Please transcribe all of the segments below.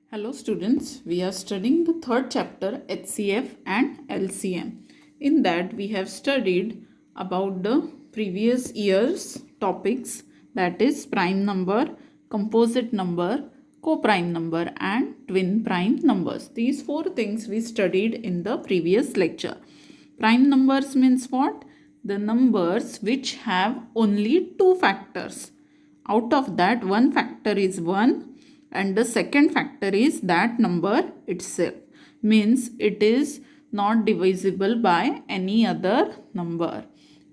Hello students, we are studying the third chapter HCF and LCM. In that we have studied about the previous year's topics, that is prime number, composite number, co-prime number and twin prime numbers. These four things we studied in the previous lecture. Prime numbers means what? The numbers which have only two factors. Out of that, one factor is 1 and the second factor is that number itself. Means it is not divisible by any other number.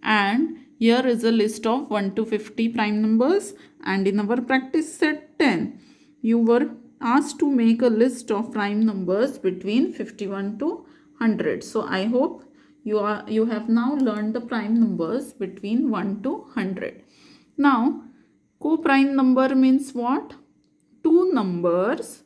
And here is a list of 1 to 50 prime numbers, and in our practice set 10, you were asked to make a list of prime numbers between 51 to 100. So I hope you have now learned the prime numbers between 1 to 100. Now, co-prime number means what? Two numbers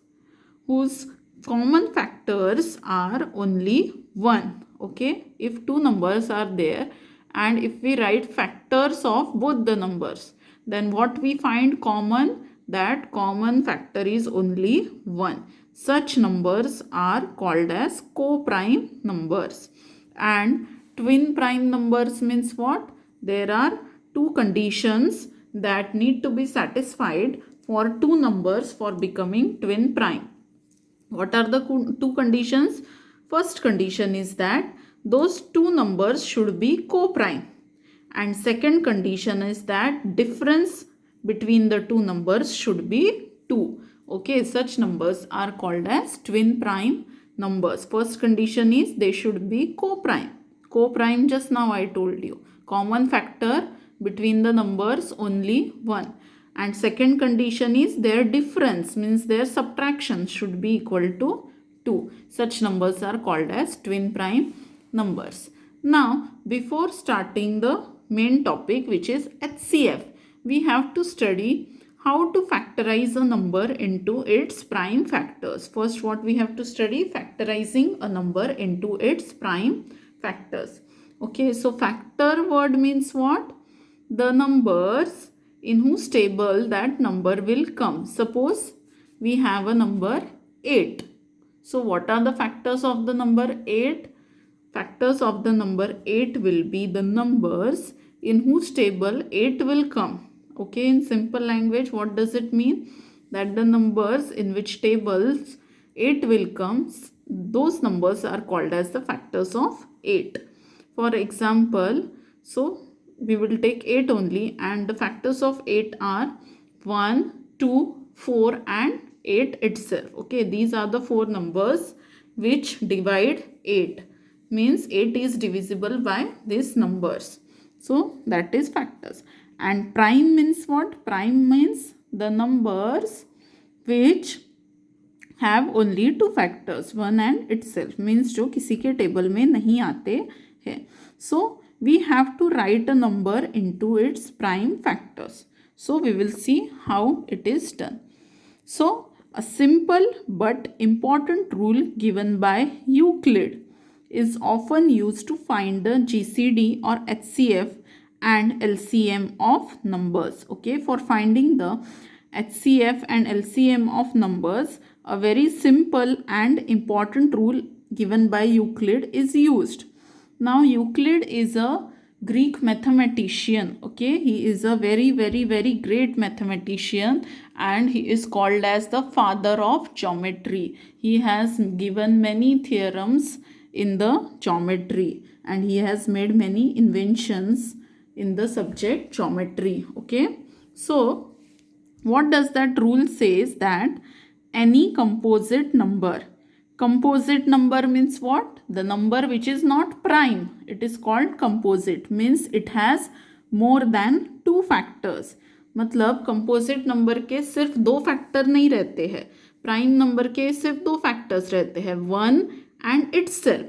whose common factors are only 1. Okay, if two numbers are there and if we write factors of both the numbers, then what we find common? That common factor is only 1. Such numbers are called as co-prime numbers. And twin prime numbers means what? There are two conditions that need to be satisfied for two numbers for becoming twin prime. What are the two conditions? First condition is that those two numbers should be co-prime. And second condition is that difference between the two numbers should be 2. Okay, such numbers are called as twin prime numbers. First condition is they should be co-prime. Co-prime, just now I told you. Common factor between the numbers only 1. And second condition is their difference, means their subtraction should be equal to 2. Such numbers are called as twin prime numbers. Now, before starting the main topic, which is HCF, we have to study how to factorize a number into its prime factors. First, what we have to study? Factorizing a number into its prime factors. Okay, so factor word means what? The numbers in whose table that number will come. Suppose we have a number 8. So what are the factors of the number 8? Factors of the number 8 will be the numbers in whose table 8 will come. Okay, in simple language, what does it mean? That the numbers in which tables 8 will come, those numbers are called as the factors of 8. For example, so we will take 8 only, and the factors of 8 are 1, 2, 4 and 8 itself. Okay, these are the four numbers which divide 8. Means 8 is divisible by these numbers. So that is factors. And prime means what? Prime means the numbers which have only two factors, 1 and itself. Means जो किसी के table में नहीं आते हैं. So we have to write a number into its prime factors. So we will see how it is done. So a simple but important rule given by Euclid is often used to find the GCD or HCF and LCM of numbers. Okay, for finding the HCF and LCM of numbers, a very simple and important rule given by Euclid is used. Now, Euclid is a Greek mathematician. Okay, he is a very great mathematician, and he is called as the father of geometry. He has given many theorems in the geometry, and he has made many inventions in the subject geometry. Okay, so what does that rule says? That any composite number means what? The number which is not prime. It is called composite. Means it has more than two factors. मतलब composite number के सिर्फ दो factor नहीं रहते हैं. Prime number के सिर्फ दो factors रहते हैं, 1 and itself.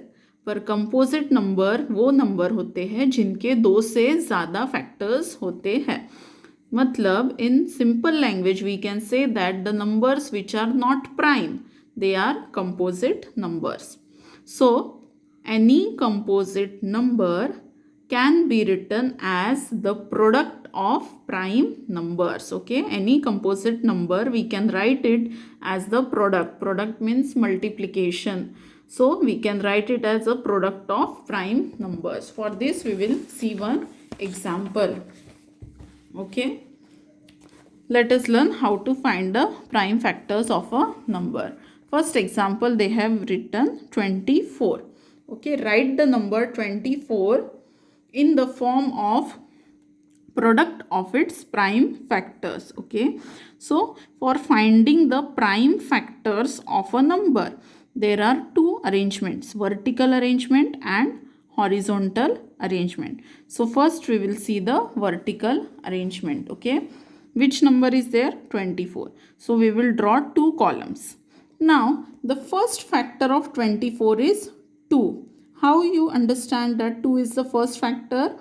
पर composite number वो number होते हैं जिनके दो से ज़्यादा factors होते हैं. मतलब in simple language we can say that the numbers which are not prime, they are composite numbers. So any composite number can be written as the product of prime numbers. Okay, any composite number we can write it as the product. Product means multiplication. So we can write it as a product of prime numbers. For this we will see one example. Okay, let us learn how to find the prime factors of a number. First example, they have written 24. Okay, write the number 24 in the form of product of its prime factors. Okay, so for finding the prime factors of a number, there are two arrangements, vertical arrangement and horizontal arrangement. So first we will see the vertical arrangement. Okay, which number is there? 24. So we will draw two columns. Now the first factor of 24 is 2. How you understand that 2 is the first factor?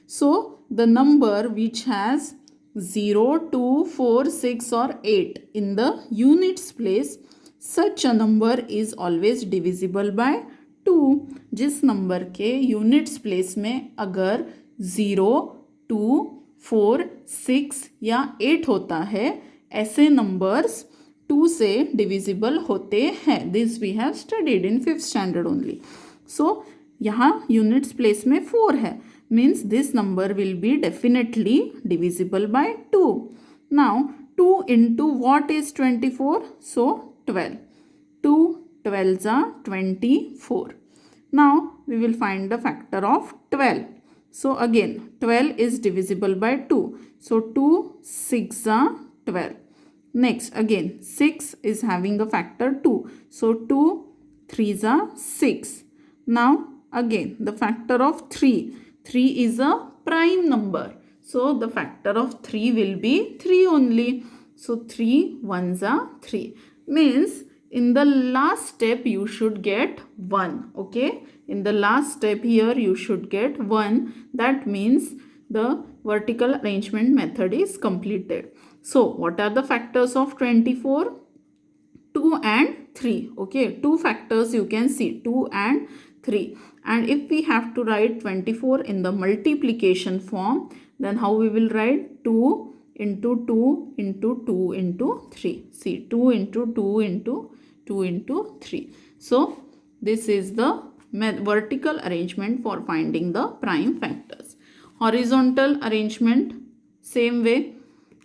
So the number which has 0, 2, 4, 6 or 8 in the units place, such a number is always divisible by 2. जिस number के units place में अगर 0, 2, 4, 6 या 8 होता है, ऐसे numbers 2 से divisible होते हैं. This we have studied in 5th standard only. So यहाँ यूनिट्स प्लेस में 4 है, means this number will be definitely divisible by 2. Now 2 into what is 24? So 12. 2 12s are 24. Now we will find the factor of 12. So again 12 is divisible by 2. So 2 6 are 12. Next again 6 is having a factor 2. So 2 3s are 6. Now again the factor of 3. 3 is a prime number. So the factor of 3 will be 3 only. So 3 1s are 3. Means in the last step you should get 1. Okay. In the last step here you should get 1. That means the vertical arrangement method is completed. So what are the factors of 24? 2 and 3. Okay. Two factors you can see, 2 and 3. And if we have to write 24 in the multiplication form, then how we will write? 2 into 2 into 2 into 3. See, 2 into 2 into 2 into 3. So this is the vertical arrangement for finding the prime factors. Horizontal arrangement, same way.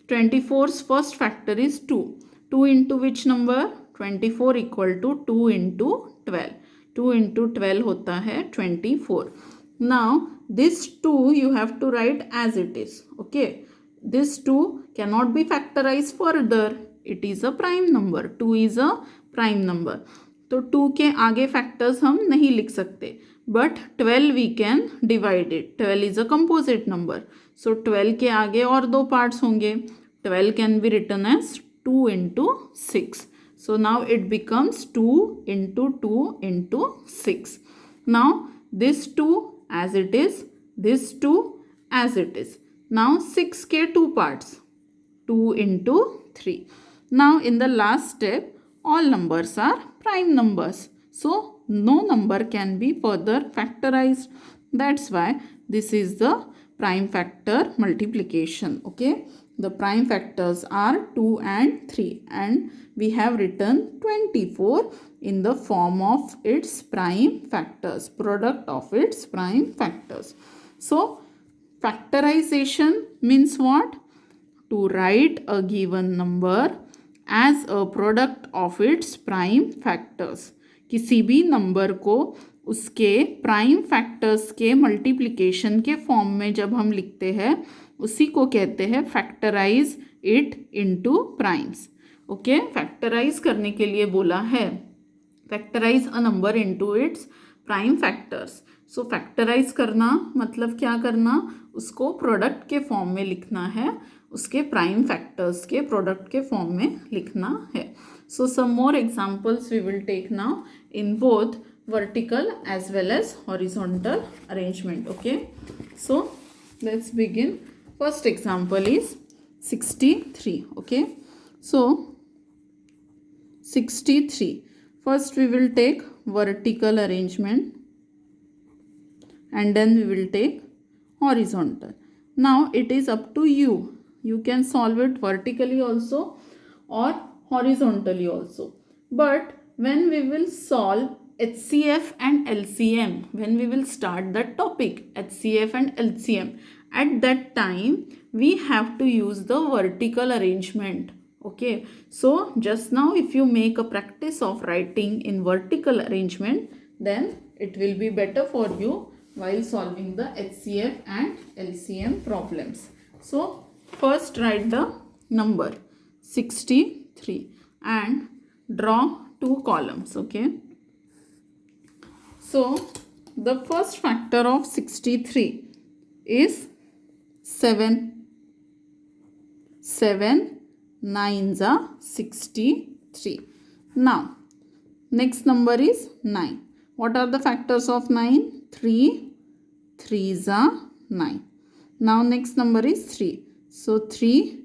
24's first factor is 2. 2 into which number? 24 equal to 2 into 12. 2 into 12 होता है 24. Now this 2 you have to write as it is. Okay, this 2 cannot be factorized further. It is a prime number. 2 is a prime number. तो 2 के आगे factors हम नहीं लिख सकते, but 12 we can divide it. 12 is a composite number. So 12 के आगे और दो parts होंगे. 12 can be written as 2 into 6. So now it becomes 2 into 2 into 6. Now this 2 as it is, this 2 as it is. Now 6 ke 2 parts, 2 into 3. Now in the last step, all numbers are prime numbers. So no number can be further factorized. That's why this is the prime factor multiplication. Okay. The prime factors are 2 and 3, and we have written 24 in the form of its prime factors, product of its prime factors. So factorization means what? To write a given number as a product of its prime factors. किसी भी number को उसके prime factors के multiplication के form में जब हम लिखते हैं, उसी को कहते हैं factorize it into primes. Okay, factorize करने के लिए बोला है, factorize a number into its prime factors. So factorize करना मतलब क्या करना? उसको प्रोडक्ट के फॉर्म में लिखना है, उसके प्राइम फैक्टर्स के प्रोडक्ट के फॉर्म में लिखना है. So some more examples we will take now in both vertical as well as horizontal arrangement. Okay, so let's begin. First example is 63. Okay, so 63, first we will take vertical arrangement and then we will take horizontal. Now it is up to you. You can solve it vertically also or horizontally also. But when we will solve HCF and LCM, when we will start the topic HCF and LCM, at that time we have to use the vertical arrangement. Okay, so just now if you make a practice of writing in vertical arrangement, then it will be better for you while solving the HCF and LCM problems. So first write the number 63 and draw two columns. Okay, so the first factor of 63 is 7. 7 9s are 63. Now next number is 9. What are the factors of 9? 3 3s are 9. Now next number is 3. So 3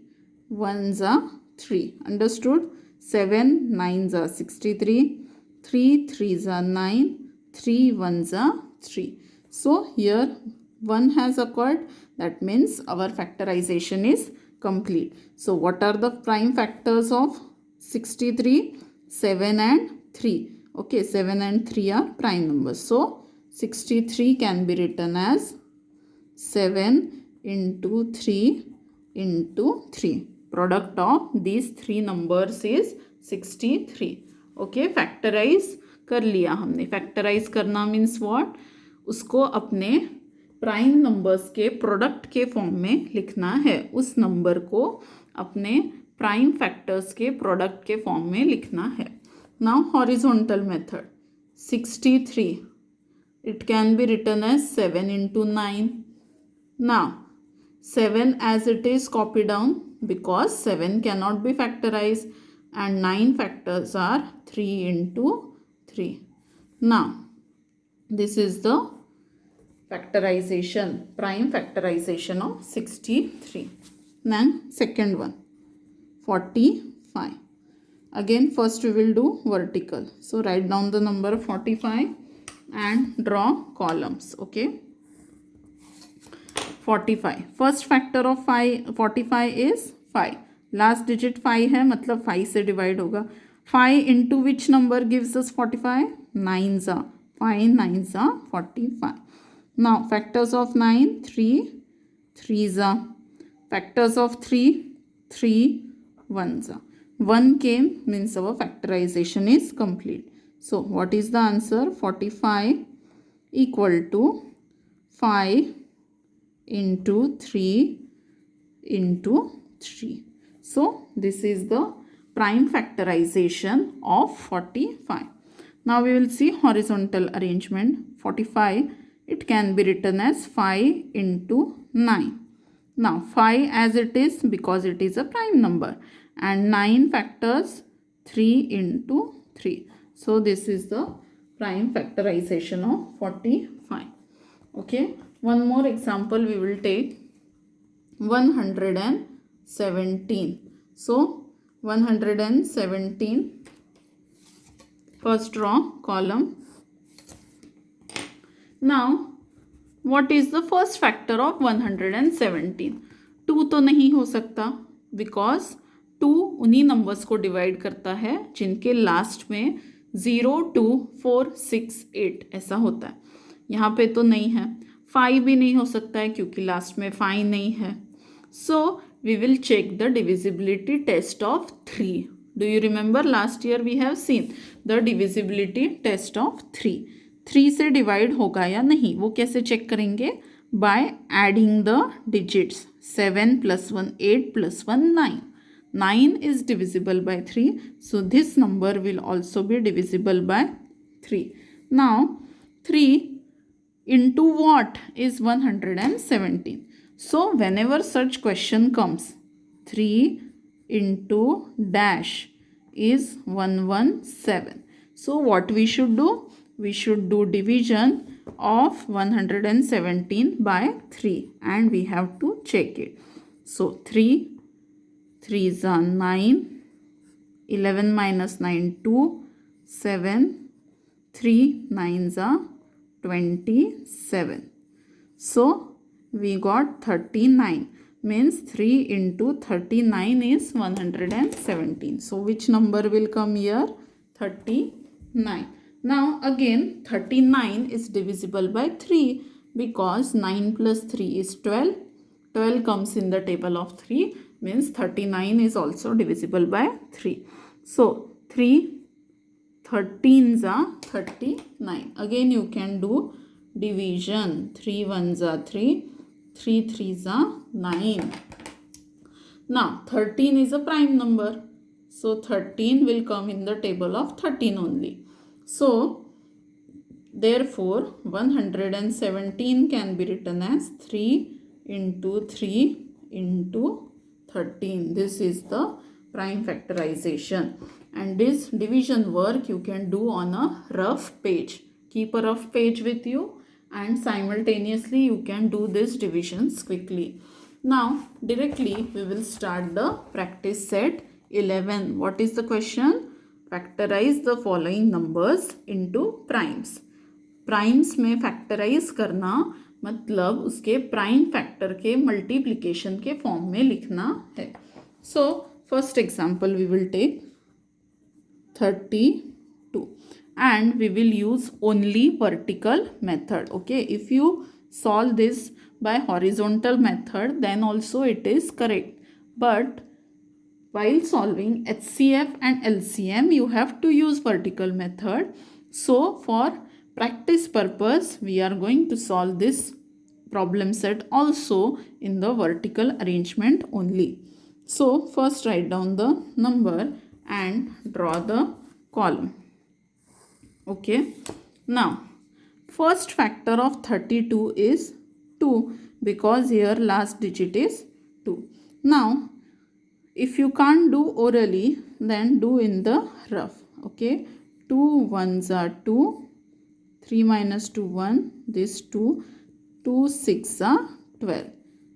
1s are 3. Understood? 7 9s are 63. 3 3s are 9. 3 1s are 3. So here 1 has occurred. That means our factorization is complete. So what are the prime factors of 63? 7 and 3. Okay, 7 and 3 are prime numbers. So 63 can be written as 7 into 3 into 3. Product of these three numbers is 63. Okay, factorize कर लिया हमने. Factorize करना means what? उसको अपने prime numbers के product के form में लिखना है. उस नंबर को अपने प्राइम फैक्टर्स के प्रोडक्ट के फॉर्म में लिखना है. Now horizontal method. 63. It can be written as 7 into 9. Now 7 as it is copy down because 7 cannot be factorized and 9 factors are 3 into 3. Now this is the factorization, prime factorization of 63. Then second one 45. Again first we will do vertical. So write down the number 45 and draw columns. Okay, 45. First factor of 45 is 5. Last digit 5 है मतलब 5 से divide होगा. 5 into which number gives us 45? 9s are. 5 9s are 45. Now factors of 9, 3 3s are. Factors of 3, 3 1s are. 1 came means our factorization is complete. So what is the answer? 45 equal to 5 into 3 into 3. So this is the prime factorization of 45. Now we will see horizontal arrangement. 45, it can be written as 5 into 9. Now 5 as it is because it is a prime number and 9 factors 3 into 3. So this is the prime factorization of 45. Okay, one more example we will take. 117. So 117, first draw column. Now what is the first factor of 117? 2 तो नहीं हो सकता because 2 उन्हीं numbers को divide करता है जिनके last में 0 2 4 6 8 ऐसा होता है. यहाँ पे तो नहीं है. 5 भी नहीं हो सकता है क्योंकि लास्ट में 5 नहीं है. So we will check the divisibility test of 3. Do you remember last year we have seen the divisibility test of 3. 3 से डिवाइड होगा या नहीं वो कैसे चेक करेंगे? By adding the digits. 7 plus 1 8 plus 1 9. 9 is divisible by 3. So this number will also be divisible by 3. Now 3 into what is 117? So whenever such question comes, 3 into dash is 117. So what we should do? We should do division of 117 by 3 and we have to check it. So 3 3s are 9, 11 minus 9 2, 7, 3 9s are 27. So we got 39. Means 3 into 39 is 117. So which number will come here? 39. Now again 39 is divisible by 3 because 9 plus 3 is 12. 12 comes in the table of 3, means 39 is also divisible by 3. So 3 13s are 39. Again you can do division. 3 1s are 3, 3 3s are 9. Now 13 is a prime number, so 13 will come in the table of 13 only. So therefore 117 can be written as 3 into 3 into 13. This is the prime factorization, and this division work you can do on a rough page. Keep a rough page with you and simultaneously you can do these divisions quickly. Now directly we will start the practice set 11. What is the question? Factorize the following numbers into primes. Primes में factorize करना मतलब उसके prime factor के multiplication के form में लिखना है. So first example we will take 32 and we will use only vertical method. Okay, if you solve this by horizontal method then also it is correct, but while solving HCF and LCM you have to use vertical method. So for practice purpose we are going to solve this problem set also in the vertical arrangement only. So first write down the number and draw the column. Okay, now first factor of 32 is 2 because here last digit is 2. Now if you can't do orally then do in the rough. Okay, 2 ones are 2, 3 minus 2 1, this 2, 2 6 are 12.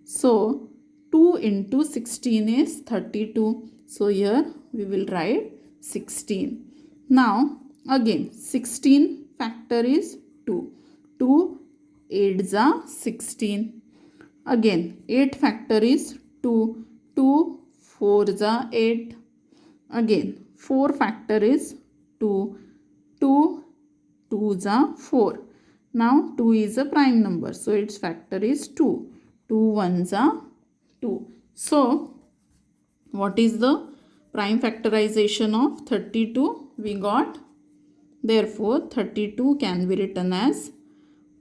So 2 into 16 is 32. So here we will write 16. Now again 16 factor is 2. 2 8s are 16. Again 8 factor is 2. 2 4s are 8. Again 4 factor is 2. 2 2s are 4. Now 2 is a prime number, so its factor is 2. 2 1s are 2. So what is the prime factorization of 32? We got, therefore 32 can be written as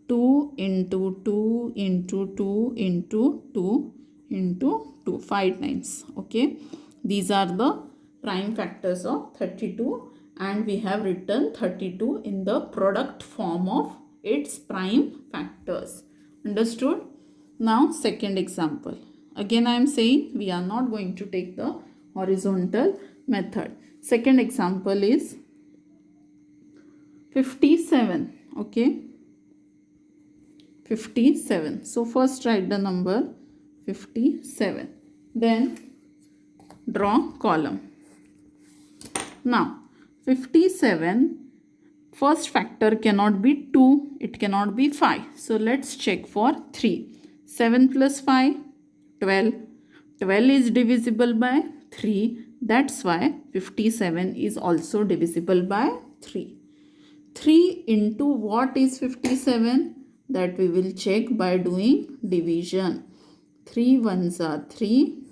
2 into 2 into 2 into 2 into 2, 5 times. Okay, these are the prime factors of 32 and we have written 32 in the product form of its prime factors. Understood? Now second example. Again I am saying we are not going to take the horizontal method. Second example is 57. Okay, 57. So first write the number 57. Then draw column. Now 57, first factor cannot be 2, it cannot be 5. So let's check for 3. 7 plus 5, 12. 12 is divisible by 3. That's why 57 is also divisible by 3. 3 into what is 57? That we will check by doing division. 3 ones are 3.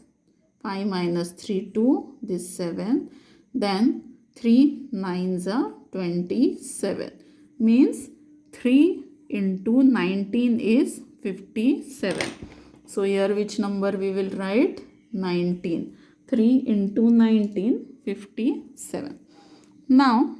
5 minus 3 2. This 7. Then 3 9s are 27. Means 3 into 19 is 57. So here which number we will write? 19. 3 into 19, 57. Now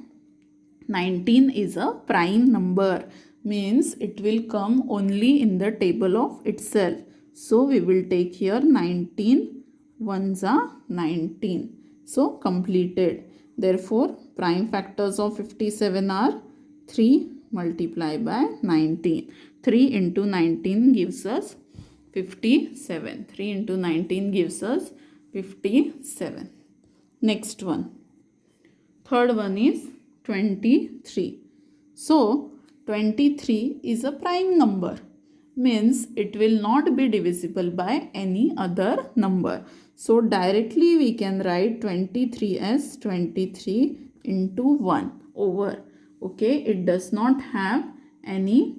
19 is a prime number, means it will come only in the table of itself. So we will take here 19. Ones are 19. So completed. Therefore prime factors of 57 are 3 multiplied by 19. 3 into 19 gives us 57. 3 into 19 gives us 57. Next one. Third one is 23. So 23 is a prime number, means it will not be divisible by any other number. So directly we can write 23 as 23 into 1 over. Okay, it does not have any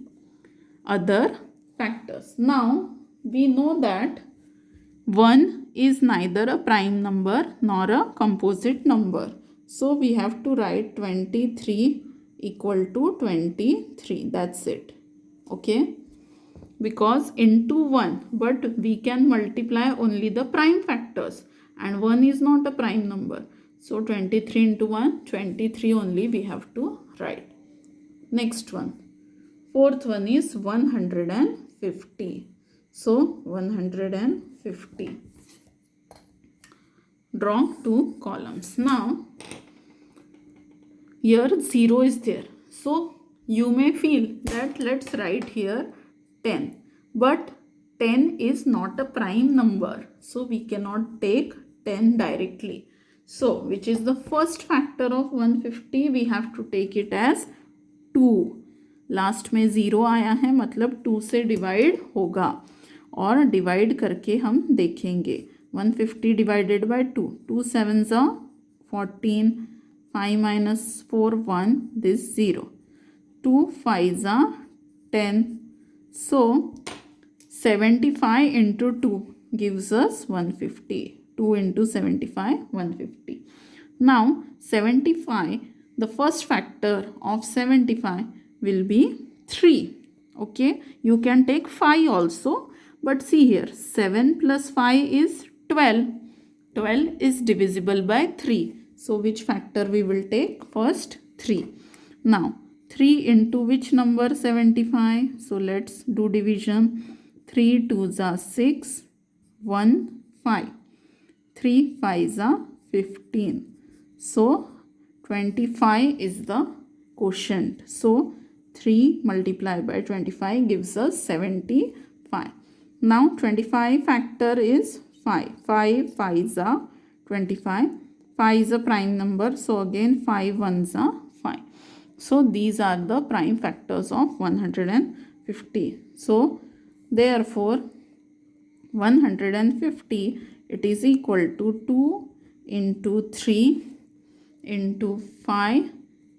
other factors. Now we know that 1 is neither a prime number nor a composite number. So we have to write 23 equal to 23. That's it. Okay. Because into 1, but we can multiply only the prime factors and 1 is not a prime number. So 23 into 1, 23 only we have to write. Next one. Fourth one is 150. So 150. Draw two columns. Now here 0 is there. So you may feel that let's write here 10. But 10 is not a prime number. So we cannot take 10 directly. So which is the first factor of 150? We have to take it as 2. Last में 0 आया है मतलब 2 से divide होगा और divide करके हम देखेंगे. 150 divided by 2. 2 7s are 14. 5 minus 4 1. This 0. 2 5s are 10. So 75 into 2 gives us 150. 2 into 75 150. Now 75, the first factor of 75 will be 3. Okay, you can take 5 also, but see here 7 plus 5 is 12. 12 is divisible by 3. So which factor we will take? First 3. Now 3 into which number? 75. So let's do division. 3 2s are 6. 1 5. 3 5s are 15. So 25 is the quotient. So 3 multiplied by 25 gives us 75. Now 25 factor is 5. 5 5s are 25. 5 is a prime number. So again 5 1s are 5. So these are the prime factors of 150. So therefore 150, it is equal to 2 into 3 into 5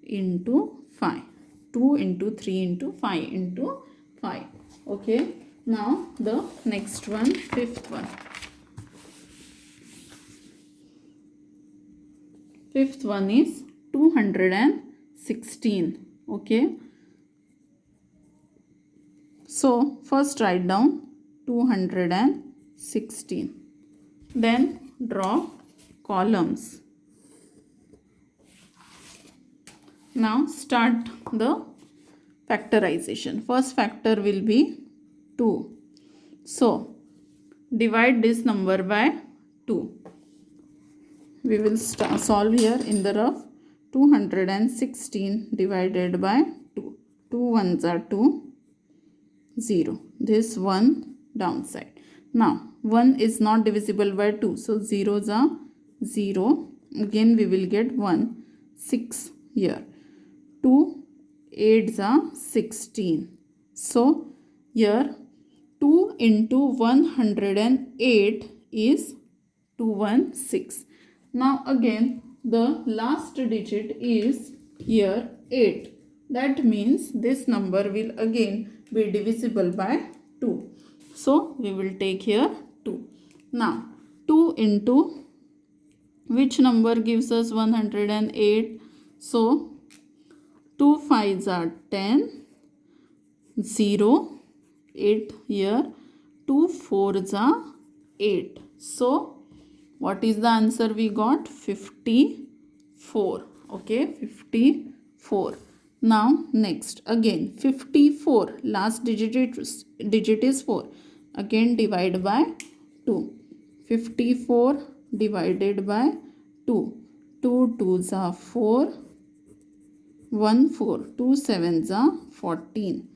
into 5. 2 into 3 into 5 into 5. Okay. Now the next one, fifth one. Fifth one is 216. Okay. So first write down 216. Then draw columns. Now start the factorization. First factor will be 2. So divide this number by 2. We will solve here in the rough. 216 divided by 2. 2 1s are 2. 0. This 1 downside. Now 1 is not divisible by 2. So 0s are 0. Again we will get 1. 6 here. 2 8s are 16. So here 2 into 108 is 216. Now again the last digit is here 8. That means this number will again be divisible by 2. So we will take here 2. Now 2 into which number gives us 108? So 2 5s are 10. 0. 8 here. 2 4s are 8. So what is the answer we got? 54. Okay, 54. Now next again 54. Last digit is 4. Again divide by 2. 54 divided by 2. 2 2s are 4. 1 4. 2 7s are 14.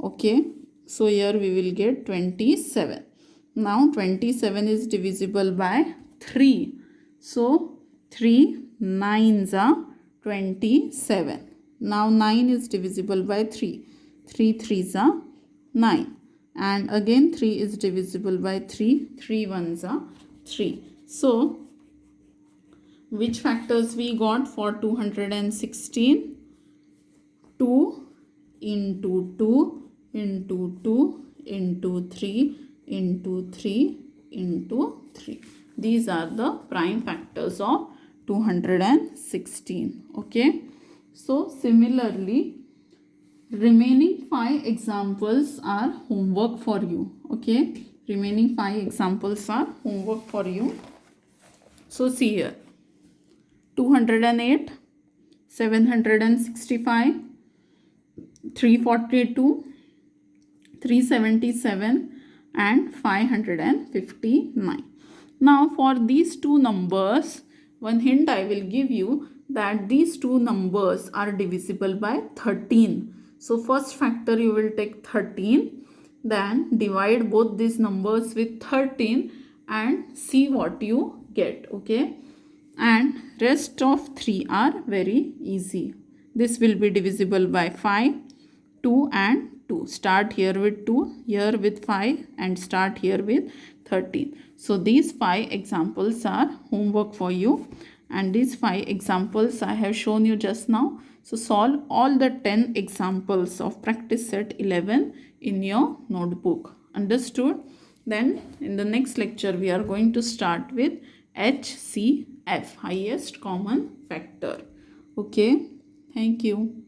Okay. So here we will get 27. Now 27 is divisible by 3. So 3 9s are 27. Now 9 is divisible by 3. 3 3s are 9. and again 3 is divisible by 3. 3 ones are 3. So which factors we got for 216? 2 into 2 into 2 into 3 into 3 into 3. These are the prime factors of 216. Okay. So similarly, remaining 5 examples are homework for you. Okay. Remaining 5 examples are homework for you. So see here. 208, 765, 342, 377 and 559. Now for these two numbers, one hint I will give you that these two numbers are divisible by 13. So first factor you will take 13, then divide both these numbers with 13 and see what you get. Okay, and rest of 3 are very easy. This will be divisible by 5, 2 and 2. Start here with 2, here with 5 and start here with 13. So these 5 examples are homework for you, and these 5 examples I have shown you just now. So solve all the 10 examples of practice set 11 in your notebook. Understood? Then in the next lecture we are going to start with HCF, highest common factor. Okay, thank you.